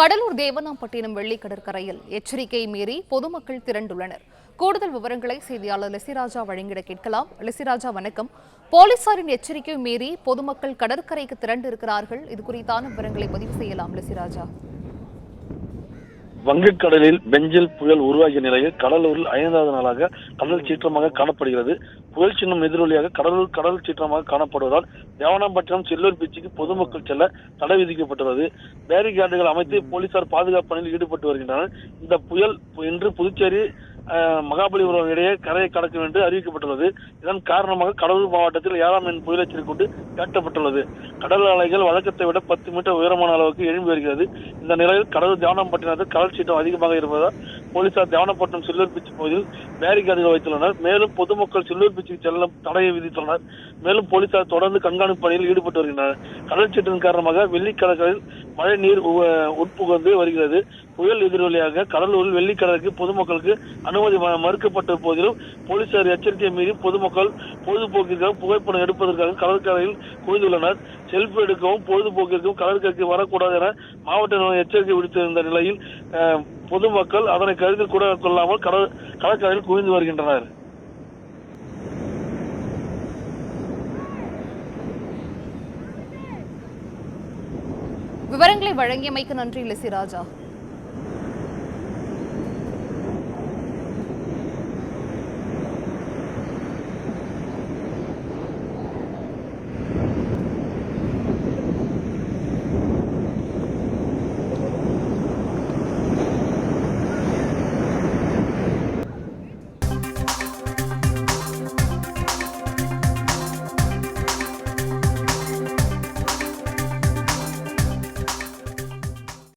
கடலூர் தேவனாம்பட்டினம் வெள்ளி கடற்கரையில் எச்சரிக்கை மீறி பொதுமக்கள் திரண்டுள்ளனர். கூடுதல் விவரங்களை செய்தியாளர் லெசிராஜா வழங்கிட கேட்கலாம். லெசிராஜா, வணக்கம். போலீசாரின் எச்சரிக்கை மீறி பொதுமக்கள் கடற்கரைக்கு திரண்டு இருக்கிறார்கள். இது குறித்தான விவரங்களை பதிவு செய்யலாம் லெசிராஜா. வங்கக்கடலில் பெஞ்சல் புயல் உருவாகிய நிலையில் கடலூரில் 5வது நாளாக கடல் சீற்றமாக காணப்படுகிறது. புயல் சின்னம் எதிரொலியாக கடல் சீற்றமாக காணப்படுவதால் தேவனாம்பட்டினம் செல்லூர் பீச்சுக்கு பொதுமக்கள் செல்ல தடை விதிக்கப்பட்டுள்ளது. பேரிகார்டுகள் அமைத்து போலீசார் பாதுகாப்பு பணியில் ஈடுபட்டு வருகின்றனர். இந்த புயல் இன்று புதுச்சேரி மகாபலிபுரம் இடையே கரையை கடக்கும் என்று அறிவிக்கப்பட்டுள்ளது. இதன் காரணமாக கடலூர் மாவட்டத்தில் 7ஆம் எண் புயல் எச்சரிக்கை கொண்டு காட்டப்பட்டுள்ளது. கடல் அலைகள் வழக்கத்தை விட 10 மீட்டர் உயரமான அளவுக்கு எழும்பி வருகிறது. இந்த நிலையில் கடலூர் தேவனாம்பட்டினத்தில் கடல் சீற்றம் அதிகமாக இருப்பதால் போலீசார் தேவனாம்பட்டினம் செல்லூர் பீச் பகுதியில் பேரிகார்டுகள் வைத்துள்ளனர். மேலும் பொதுமக்கள் செல்லூர் பீச்சுக்கு செல்ல தடையை விதித்துள்ளனர். மேலும் போலீசார் தொடர்ந்து கண்காணிப்பு பணியில் ஈடுபட்டு வருகின்றனர். கடல் சீற்றத்தின் காரணமாக வெள்ளிக்கடற்கரையில் மழை நீர் உட்புகுந்து வருகிறது. புயல் எதிரொலியாக கடலூரில் வெள்ளிக்கடலுக்கு பொதுமக்களுக்கு அனுமதி மறுக்கப்பட்ட போதிலும் போலீசார் எச்சரிக்கை மீறி பொதுமக்கள் பொழுதுபோக்கிற்காக புகைப்படம் எடுப்பதற்காக கடற்கரையில் குவிந்துள்ளனர். செல்ஃபி எடுக்கவும் பொழுதுபோக்கிற்கும் கடற்கரைக்கு வரக்கூடாது என மாவட்ட நிர்வாகம் எச்சரிக்கை விடுத்திருந்த நிலையில் பொதுமக்கள் அதனை கருத்தில் கூட கொள்ளாமல் கடற்கரையில் குவிந்து வருகின்றனர். விவரங்களை வழங்கியமைக்கு நன்றி லெசிராஜா.